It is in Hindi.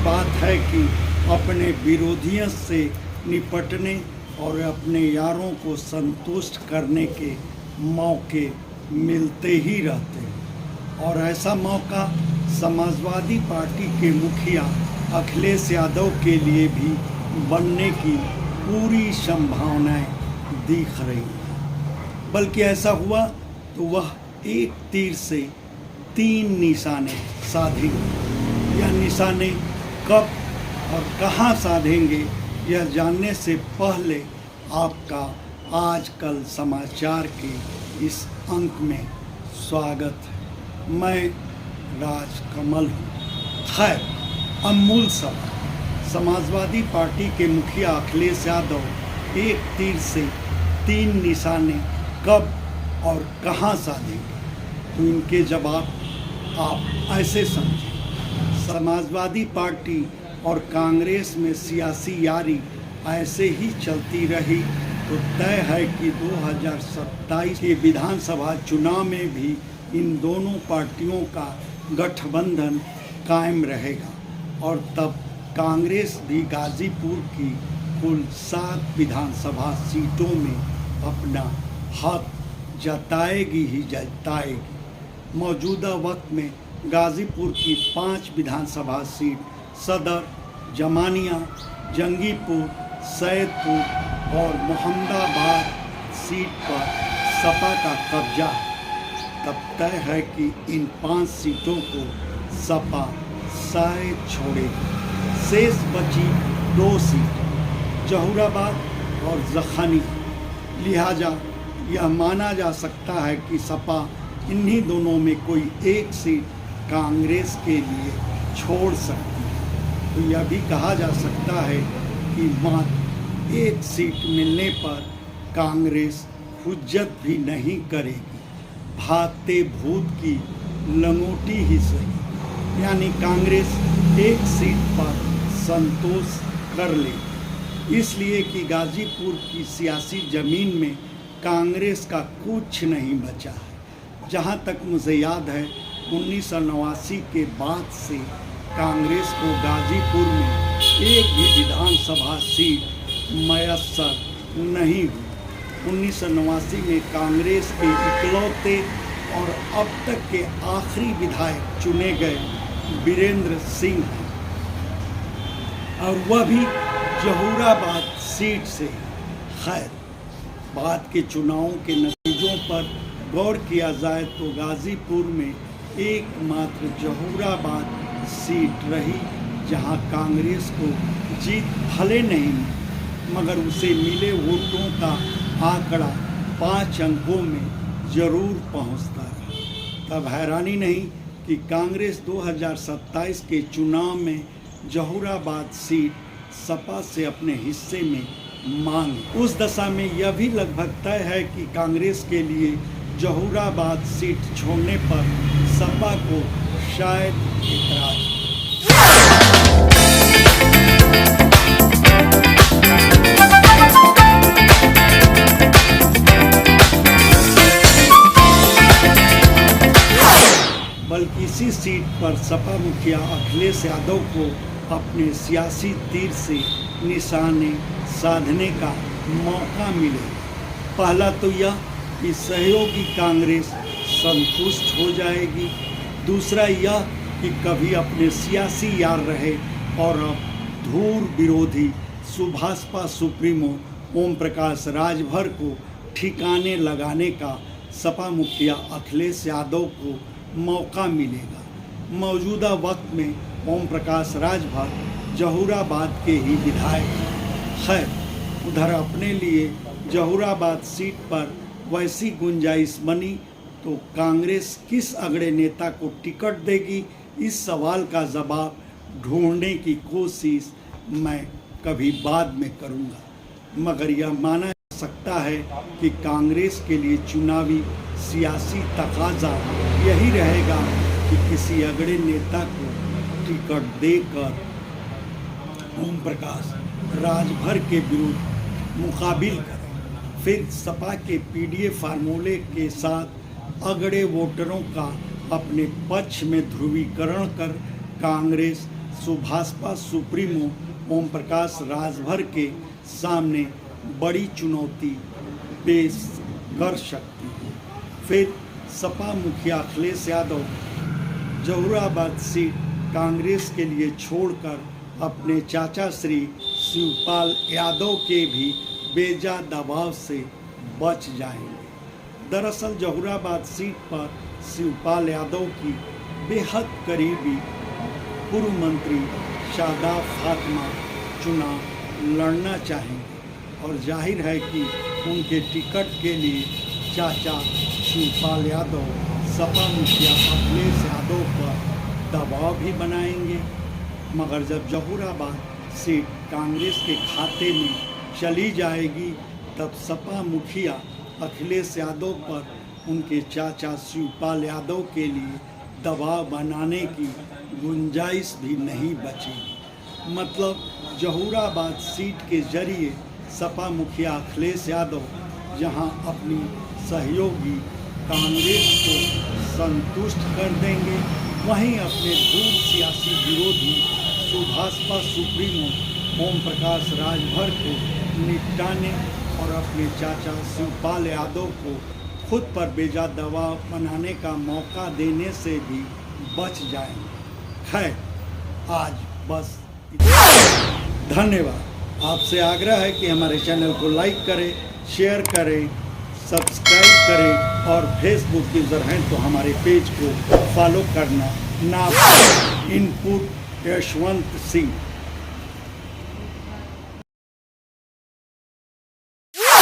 बात है कि अपने विरोधियों से निपटने और अपने यारों को संतुष्ट करने के मौके मिलते ही रहते हैं और ऐसा मौका समाजवादी पार्टी के मुखिया अखिलेश यादव के लिए भी बनने की पूरी संभावनाएं दिख रही हैं। बल्कि ऐसा हुआ तो वह एक तीर से 3 निशाने साधेंगे। यह निशाने कब और कहां साधेंगे यह जानने से पहले आपका आजकल समाचार के इस अंक में स्वागत है। मैं राजकमल हूँ। खैर, अमूल सभा समाजवादी पार्टी के मुखिया अखिलेश यादव एक तीर से 3 निशाने कब और कहां साधेंगे, तो इनके जवाब आप ऐसे समझें। समाजवादी पार्टी और कांग्रेस में सियासी यारी ऐसे ही चलती रही तो तय है कि 2027 के विधानसभा चुनाव में भी इन दोनों पार्टियों का गठबंधन कायम रहेगा और तब कांग्रेस भी गाजीपुर की कुल 7 विधानसभा सीटों में अपना हक जताएगी ही जताएगी। मौजूदा वक्त में गाजीपुर की 5 विधानसभा सीट सदर, जमानिया, जंगीपुर, सैदपुर और मोहम्मदाबाद सीट पर सपा का कब्जा है। तब तय है कि इन 5 सीटों को सपा शायद छोड़ेगी। शेष बची 2 सीट जहूराबाद और जखनी। लिहाजा यह माना जा सकता है कि सपा इन्हीं दोनों में कोई एक सीट कांग्रेस के लिए छोड़ सकती है। तो यह भी कहा जा सकता है कि मात्र एक सीट मिलने पर कांग्रेस हुज्जत भी नहीं करेगी, भागते भूत की लंगोटी ही सही, यानी कांग्रेस एक सीट पर संतोष कर लेगी। इसलिए कि गाजीपुर की सियासी जमीन में कांग्रेस का कुछ नहीं बचा है। जहां तक मुझे याद है 1989 के बाद से कांग्रेस को गाजीपुर में एक भी विधानसभा सीट मयस्सर नहीं हुई। 1989 में कांग्रेस के इकलौते और अब तक के आखिरी विधायक चुने गए वीरेंद्र सिंह हैं और वह भी जहूराबाद सीट से। खैर, बाद के चुनावों के नतीजों पर गौर किया जाए तो गाजीपुर में एकमात्र जहूराबाद सीट रही जहां कांग्रेस को जीत भले नहीं मगर उसे मिले वोटों का आंकड़ा 5 अंकों में जरूर पहुंचता रहा। तब हैरानी नहीं कि कांग्रेस 2027 के चुनाव में जहूराबाद सीट सपा से अपने हिस्से में मांगे। उस दशा में यह भी लगभग तय है कि कांग्रेस के लिए जहूराबाद सीट छोड़ने पर सपा को शायद इतराज। बल्कि इसी सीट पर सपा मुखिया अखिलेश यादव को अपने सियासी तीर से निशाने साधने का मौका मिले। पहला तो यह कि सहयोगी कांग्रेस संतुष्ट हो जाएगी। दूसरा यह कि कभी अपने सियासी यार रहे और अब धूर विरोधी सुभाषपा सुप्रीमो ओम प्रकाश राजभर को ठिकाने लगाने का सपा मुखिया अखिलेश यादव को मौका मिलेगा। मौजूदा वक्त में ओम प्रकाश राजभर जहूराबाद के ही विधायक हैं। खैर, उधर अपने लिए जहूराबाद सीट पर वैसी गुंजाइश बनी तो कांग्रेस किस अगड़े नेता को टिकट देगी, इस सवाल का जवाब ढूंढने की कोशिश मैं कभी बाद में करूंगा। मगर यह माना जा सकता है कि कांग्रेस के लिए चुनावी सियासी तकाजा यही रहेगा कि किसी अगड़े नेता को टिकट देकर ओम प्रकाश राजभर के विरुद्ध मुकाबिल करें। फिर सपा के पीडीए फार्मूले के साथ अगड़े वोटरों का अपने पक्ष में ध्रुवीकरण कर कांग्रेस भाजपा सुप्रीमो ओम प्रकाश राजभर के सामने बड़ी चुनौती पेश कर सकती है। फिर सपा मुखिया अखिलेश यादव जहुराबाद सीट कांग्रेस के लिए छोड़कर अपने चाचा श्री शिवपाल यादव के भी बेजा दबाव से बच जाएंगे। दरअसल जहुराबाद सीट पर शिवपाल यादव की बेहद करीबी पूर्व मंत्री शादाब फातिमा चुनाव लड़ना चाहेंगे और जाहिर है कि उनके टिकट के लिए चाचा शिवपाल यादव सपा मुखिया अखिलेश यादव पर दबाव भी बनाएंगे। मगर जब जहुराबाद सीट कांग्रेस के खाते में चली जाएगी तब सपा मुखिया अखिलेश यादव पर उनके चाचा शिवपाल यादव के लिए दबाव बनाने की गुंजाइश भी नहीं बचेगी। मतलब जहुराबाद सीट के जरिए सपा मुखिया अखिलेश यादव जहां अपनी सहयोगी कांग्रेस को संतुष्ट कर देंगे, वहीं अपने दूर सियासी विरोधी भाजपा सुप्रीमो ओम प्रकाश राजभर को निपटाने और अपने चाचा शिवपाल यादव को खुद पर बेजा दबाव बनाने का मौका देने से भी बच जाएंगे। खैर, आज बस धन्यवाद। आपसे आग्रह है कि हमारे चैनल को लाइक करें, शेयर करें, सब्सक्राइब करें और फेसबुक यूज़र हैं तो हमारे पेज को फॉलो करना ना भूलें। इनपुट यशवंत सिंह।